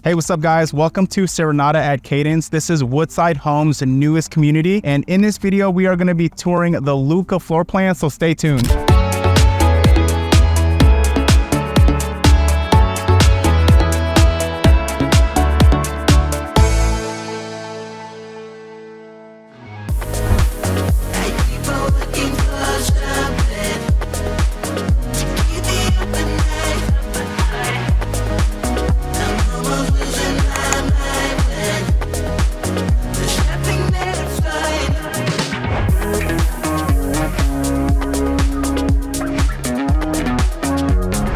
Hey, what's up guys? Welcome to Serenata at Cadence. This is Woodside Homes' newest community. And in this video, we are gonna be touring the Lucca floor plan, so stay tuned.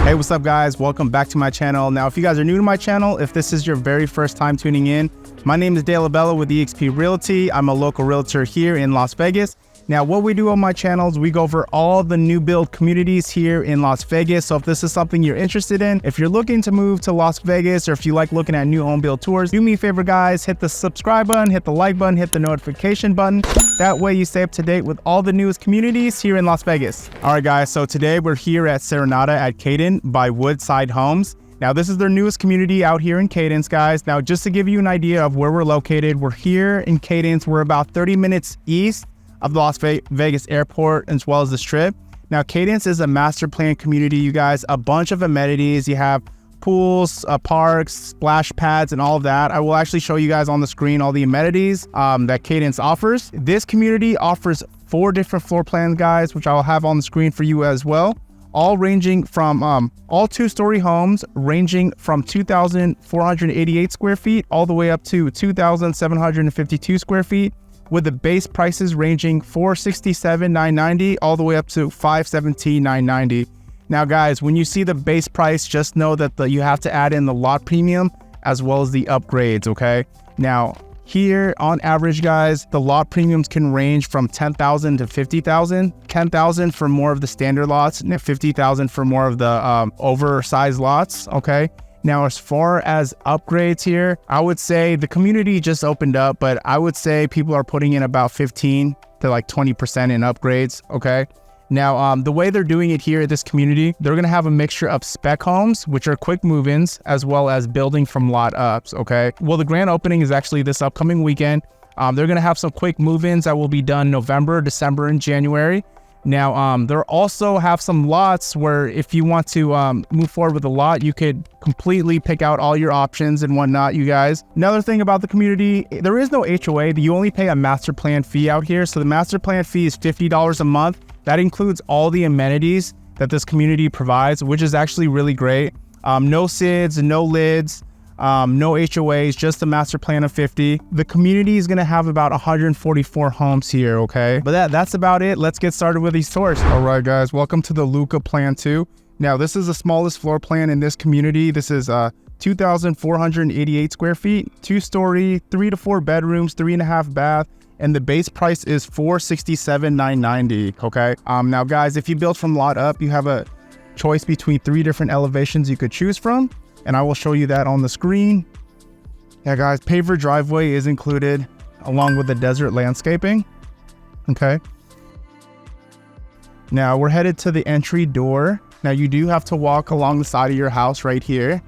Hey, what's up guys? Welcome back to my channel. Now, if you guys are new to my channel, if this is your very first time tuning in, my name is Dale Abella with eXp Realty. I'm a local realtor here in Las Vegas. Now, what we do on my channel is we go over all the new build communities here in Las Vegas. So if this is something you're interested in, if you're looking to move to Las Vegas, or if you like looking at new home build tours, do me a favor guys, hit the subscribe button, hit the like button, hit the notification button. That way you stay up to date with all the newest communities here in Las Vegas. All right guys, so today we're here at Serenata at Cadence by Woodside Homes. Now, this is their newest community out here in Cadence, guys. Now, just to give you an idea of where we're located, we're here in Cadence. We're about 30 minutes east of the Las Vegas airport, as well as the Strip. Now, Cadence is a master plan community, you guys. A bunch of amenities. You have pools, parks, splash pads, and all of that. I will actually show you guys on the screen all the amenities that Cadence offers. This community offers 4 different floor plans, guys, which I'll have on the screen for you as well. All ranging from all 2-story homes, ranging from 2,488 square feet all the way up to 2,752 square feet, with the base prices ranging $467,990 all the way up to $517,990. Now guys, when you see the base price, just know that you have to add in the lot premium as well as the upgrades, okay? Now, here on average guys, the lot premiums can range from $10,000 to $50,000. $10,000 for more of the standard lots and $50,000 for more of the oversized lots, okay? Now, as far as upgrades here, I would say the community just opened up, but I would say people are putting in about 15 to like 20% in upgrades, okay? Now, the way they're doing it here at this community, they're gonna have a mixture of spec homes, which are quick move-ins, as well as building from lot ups, okay? Well, the grand opening is actually this upcoming weekend. They're gonna have some quick move-ins that will be done November, December, and January. Now, they'll also have some lots where if you want to move forward with a lot, you could completely pick out all your options and whatnot, you guys. Another thing about the community, there is no HOA. You only pay a master plan fee out here. So the master plan fee is $50 a month. That includes all the amenities that this community provides, which is actually really great. No SIDs, no lids, no HOAs, just a master plan of 50. The community is gonna have about 144 homes here, okay? But that's about it. Let's get started with these tours. All right, guys, welcome to the Lucca Plan 2. Now, this is the smallest floor plan in this community. This is 2,488 square feet, 2-story, 3 to 4 bedrooms, 3.5 bath, and the base price is $467,990, okay? Now, guys, if you build from lot up, you have a choice between 3 different elevations you could choose from, and I will show you that on the screen. Yeah, guys, paver driveway is included along with the desert landscaping, okay? Now, we're headed to the entry door. Now, you do have to walk along the side of your house right here.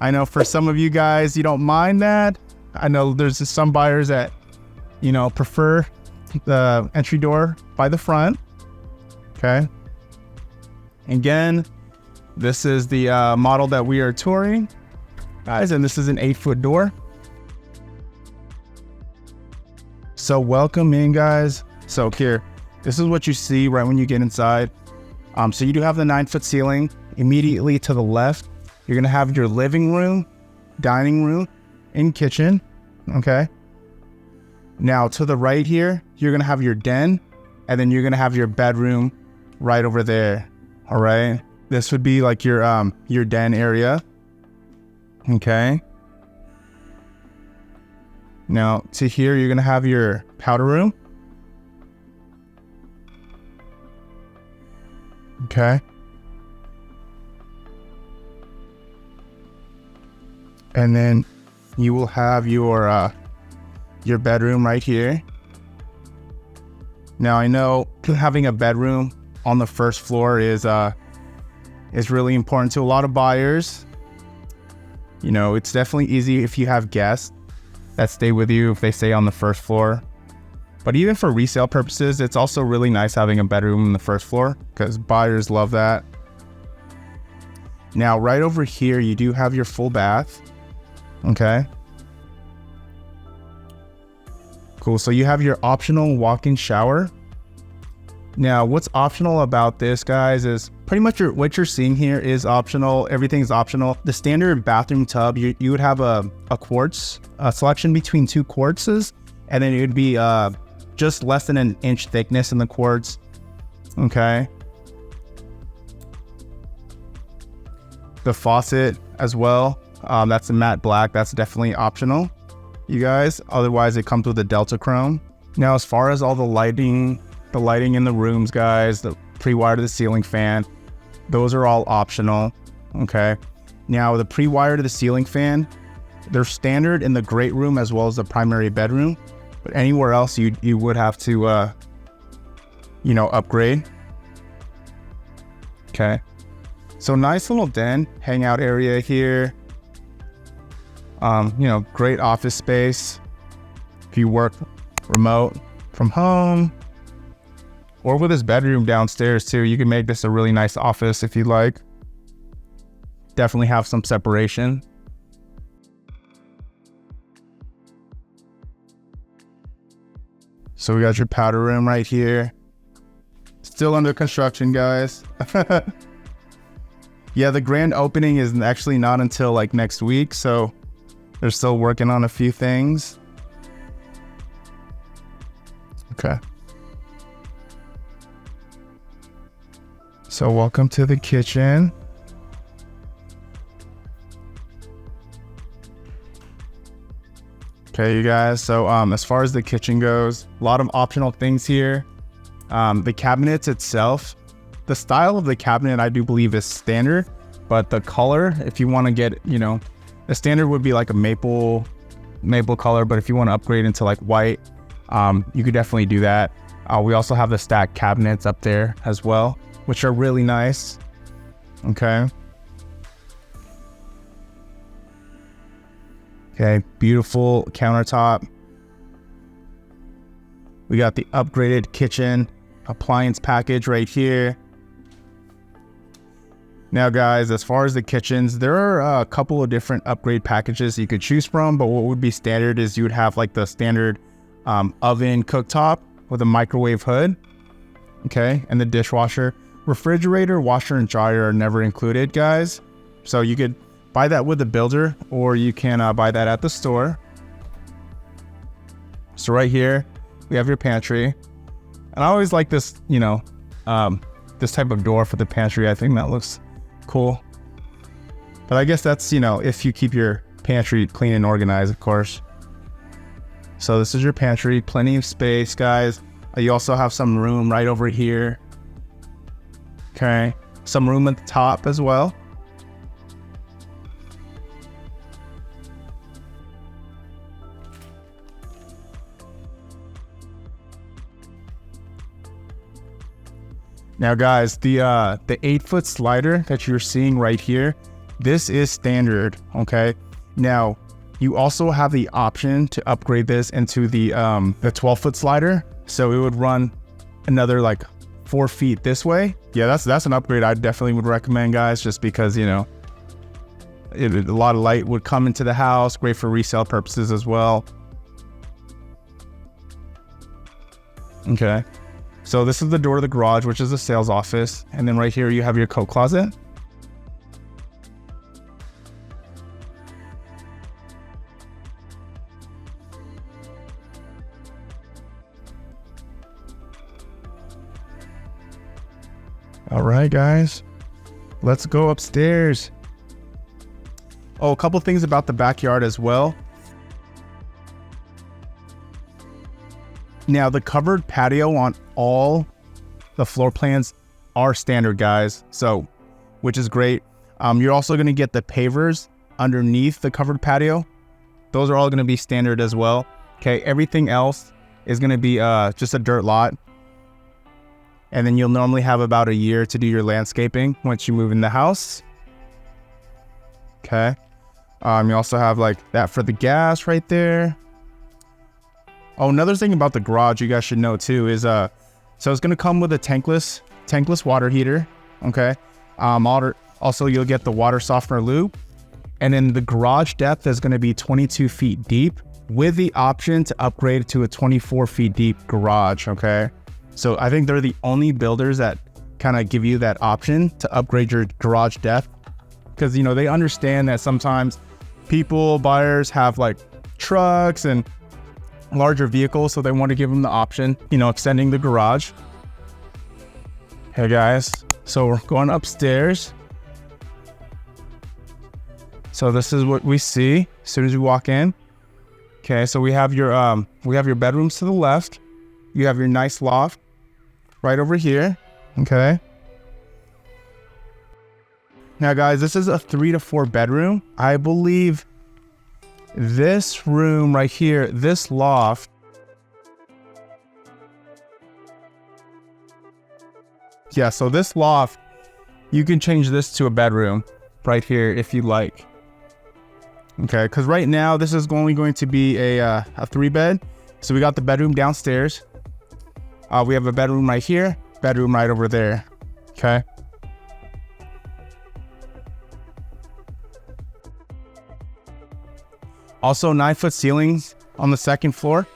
I know for some of you guys, you don't mind that. I know there's some buyers that, you know, prefer the entry door by the front, okay? Again, this is the model that we are touring, guys, and this is an 8-foot door. So welcome in, guys. So here, this is what you see right when you get inside. So you do have the 9-foot ceiling. Immediately to the left, you're gonna have your living room, dining room, and kitchen, okay? Now to the right here, you're gonna have your den, and then you're gonna have your bedroom right over there, all right? This would be like your den area, okay? Now to here, you're gonna have your powder room, okay? And then you will have your bedroom right here. Now I know having a bedroom on the first floor is really important to a lot of buyers. You know, it's definitely easy if you have guests that stay with you, if they stay on the first floor. But even for resale purposes, it's also really nice having a bedroom on the first floor because buyers love that. Now, right over here, you do have your full bath. Okay. Cool. So you have your optional walk-in shower. Now, what's optional about this, guys, is pretty much what you're seeing here is optional. Everything's optional. The standard bathroom tub, you would have a quartz selection between 2 quartzes, and then it would be just less than an inch thickness in the quartz. Okay. The faucet as well. That's a matte black. That's definitely optional, you guys. Otherwise, it comes with a Delta Chrome. Now, as far as all the lighting in the rooms, guys, the pre-wire to the ceiling fan, those are all optional. Okay. Now, the pre-wire to the ceiling fan, they're standard in the great room as well as the primary bedroom. But anywhere else, you would have to, you know, upgrade. Okay. So nice little den, hangout area here. You know, great office space. If you work remote from home or with this bedroom downstairs too, you can make this a really nice office if you like. Definitely have some separation. So we got your powder room right here. Still under construction, guys. Yeah, the grand opening is actually not until like next week, so they're still working on a few things. Okay. So welcome to the kitchen. Okay, you guys, so as far as the kitchen goes, a lot of optional things here. The cabinets itself, the style of the cabinet I do believe is standard, but the color, if you want to get, you know, the standard would be like a maple color, but if you want to upgrade into like white, you could definitely do that. We also have the stacked cabinets up there as well, which are really nice. Okay. Okay, beautiful countertop. We got the upgraded kitchen appliance package right here. Now, guys, as far as the kitchens, there are a couple of different upgrade packages you could choose from, but what would be standard is you would have like the standard oven cooktop with a microwave hood. Okay, and the dishwasher. Refrigerator, washer, and dryer are never included, guys. So you could buy that with the builder, or you can buy that at the store. So right here, we have your pantry. And I always like this, you know, this type of door for the pantry. I think that looks cool. But I guess that's, you know, if you keep your pantry clean and organized, of course. So this is your pantry, plenty of space, guys. You also have some room right over here. Okay, some room at the top as well. Now, guys, the 8-foot slider that you're seeing right here, this is standard. Okay. Now, you also have the option to upgrade this into the 12-foot slider, so it would run another like 4 feet this way. Yeah, that's an upgrade I definitely would recommend, guys, just because, you know, a lot of light would come into the house. Great for resale purposes as well. Okay. So this is the door to the garage, which is the sales office. And then right here, you have your coat closet. All right, guys, let's go upstairs. Oh, a couple things about the backyard as well. Now, the covered patio on all the floor plans are standard, guys. So, which is great. You're also going to get the pavers underneath the covered patio. Those are all going to be standard as well. Okay, everything else is going to be just a dirt lot. And then you'll normally have about a year to do your landscaping once you move in the house. Okay. You also have like that for the gas right there. Oh, another thing about the garage you guys should know too is so it's gonna come with a tankless water heater. Okay. Also you'll get the water softener loop, and then the garage depth is gonna be 22 feet deep with the option to upgrade to a 24 feet deep garage. Okay. So I think they're the only builders that kind of give you that option to upgrade your garage depth, because you know they understand that sometimes buyers have like trucks and larger vehicles, so they want to give them the option, you know, extending the garage. Hey guys, so we're going upstairs. So this is what we see as soon as we walk in. Okay, so we have your bedrooms to the left. You have your nice loft right over here. Okay. Now guys, this is a 3 to 4 bedroom. I believe this room right here, this loft, yeah, so this loft, you can change this to a bedroom right here if you like. Okay, because right now this is only going to be a 3-bed. So we got the bedroom downstairs. We have a bedroom right here, bedroom right over there. Okay. Also 9-foot ceilings on the second floor.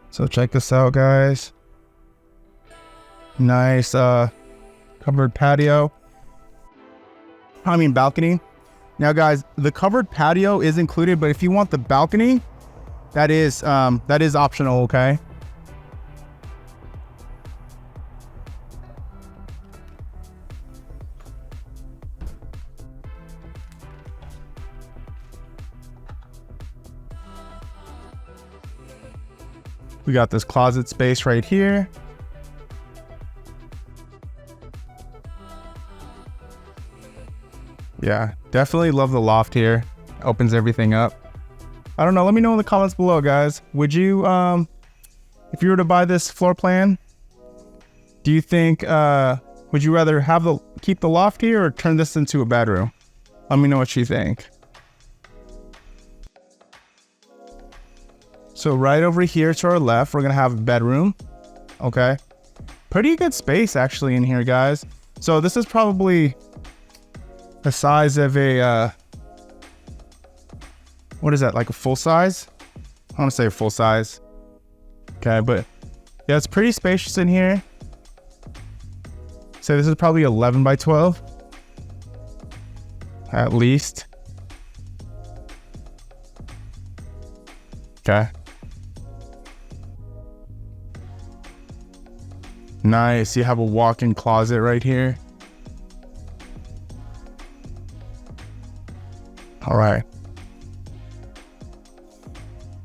So check this out, guys. Nice covered patio. Balcony. Now guys, the covered patio is included, but if you want the balcony, that is optional, okay? We got this closet space right here. Yeah, definitely love the loft here. Opens everything up. I don't know, let me know in the comments below, guys. Would you, if you were to buy this floor plan, do you think, would you rather keep the loft here or turn this into a bedroom? Let me know what you think. So right over here to our left, we're gonna have a bedroom. Okay. Pretty good space actually in here, guys. So this is probably the size of a, what is that, like a full size? I wanna say a full size. Okay, but yeah, it's pretty spacious in here. So this is probably 11 by 12. At least. Okay. Nice, you have a walk-in closet right here. All right.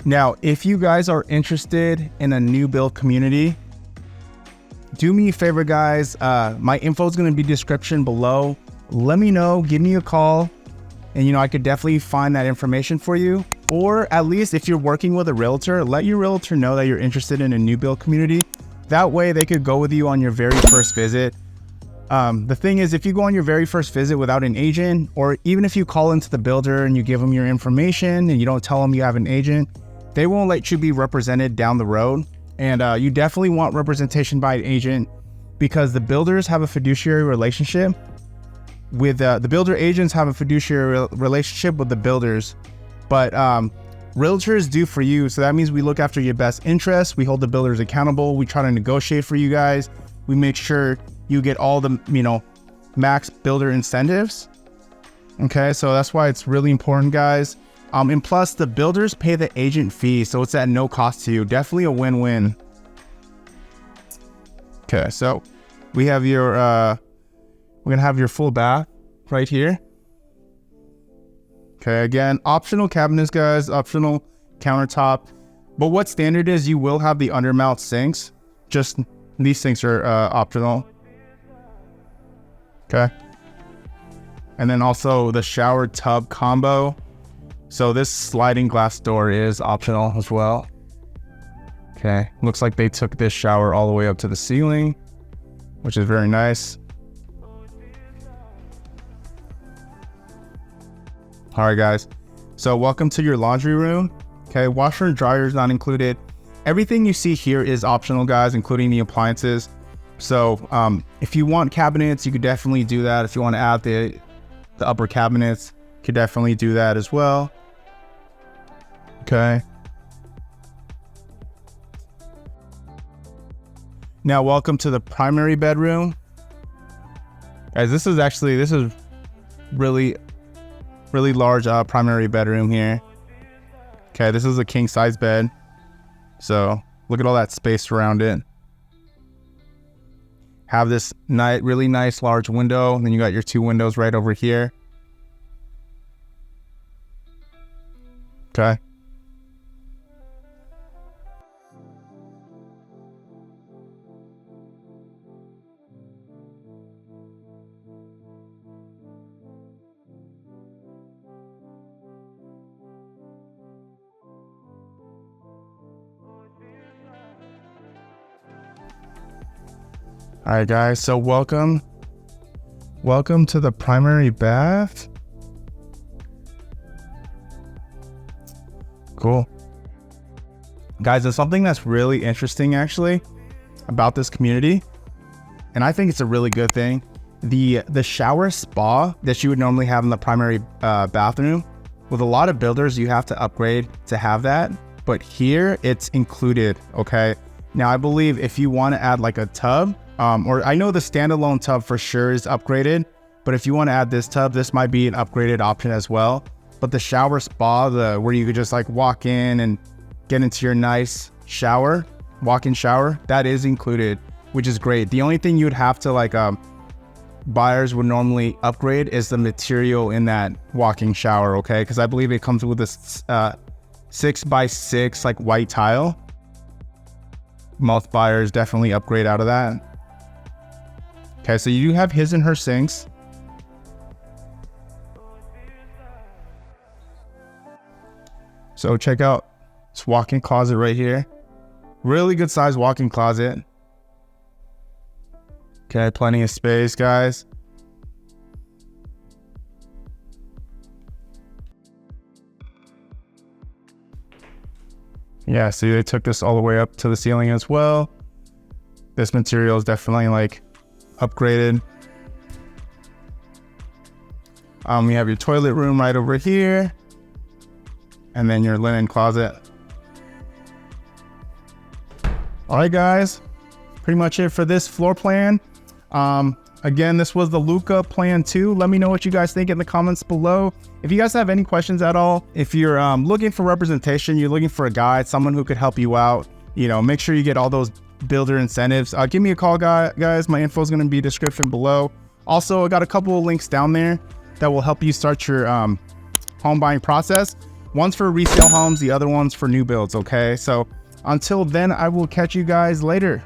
Now, if you guys are interested in a new build community, do me a favor, guys. My info is going to be description below. Let me know, give me a call, and you know, I could definitely find that information for you. Or at least if you're working with a realtor, let your realtor know that you're interested in a new build community. That way they could go with you on your very first visit. The thing is, if you go on your very first visit without an agent, or even if you call into the builder and you give them your information and you don't tell them you have an agent, they won't let you be represented down the road. And you definitely want representation by an agent, because the builders have a fiduciary relationship with the builder agents have a fiduciary relationship with the builders. But realtors do for you. So that means we look after your best interests. We hold the builders accountable. We try to negotiate for you guys. We make sure you get all the, you know, max builder incentives. Okay, so that's why it's really important, guys. And plus the builders pay the agent fee, so it's at no cost to you. Definitely a win-win. Okay, so we have your we're gonna have your full bath right here. Okay, again, optional cabinets, guys, optional countertop. But what standard is, you will have the undermount sinks. Just these sinks are optional. Okay. And then also the shower tub combo. So this sliding glass door is optional as well. Okay, looks like they took this shower all the way up to the ceiling, which is very nice. All right, guys. So welcome to your laundry room. Okay, washer and dryer is not included. Everything you see here is optional, guys, including the appliances. So if you want cabinets, you could definitely do that. If you want to add the upper cabinets, you could definitely do that as well. Okay. Now, welcome to the primary bedroom. Guys, this is really large primary bedroom here. Okay, this is a king size bed. So look at all that space around it. Have this really nice large window, and then you got your 2 windows right over here. Okay. All right, guys, so welcome to the primary bath. Cool. Guys, there's something that's really interesting actually about this community, and I think it's a really good thing. The shower spa that you would normally have in the primary bathroom, with a lot of builders, you have to upgrade to have that, but here it's included, okay? Now, I believe if you want to add like a tub, or I know the standalone tub for sure is upgraded, but if you want to add this tub, this might be an upgraded option as well. But the shower spa, where you could just like walk in and get into your nice shower, walk-in shower, that is included, which is great. The only thing you'd have to buyers would normally upgrade is the material in that walk-in shower, okay? Because I believe it comes with this 6x6 like white tile. Most buyers definitely upgrade out of that. Okay, so you do have his and her sinks. So check out this walk-in closet right here. Really good size walk-in closet. Okay, plenty of space, guys. Yeah, see, they took this all the way up to the ceiling as well. This material is definitely like upgraded. We have your toilet room right over here, and then your linen closet. All right, guys, pretty much it for this floor plan. Again, this was the Lucca Plan 2. Let me know what you guys think in the comments below. If you guys have any questions at all, if you're looking for representation, you're looking for a guide, someone who could help you out, make sure you get all those builder incentives. Give me a call, guys. My info is going to be description below. Also, I got a couple of links down there that will help you start your home buying process. One's for resale homes, the other one's for new builds, okay? So until then, I will catch you guys later.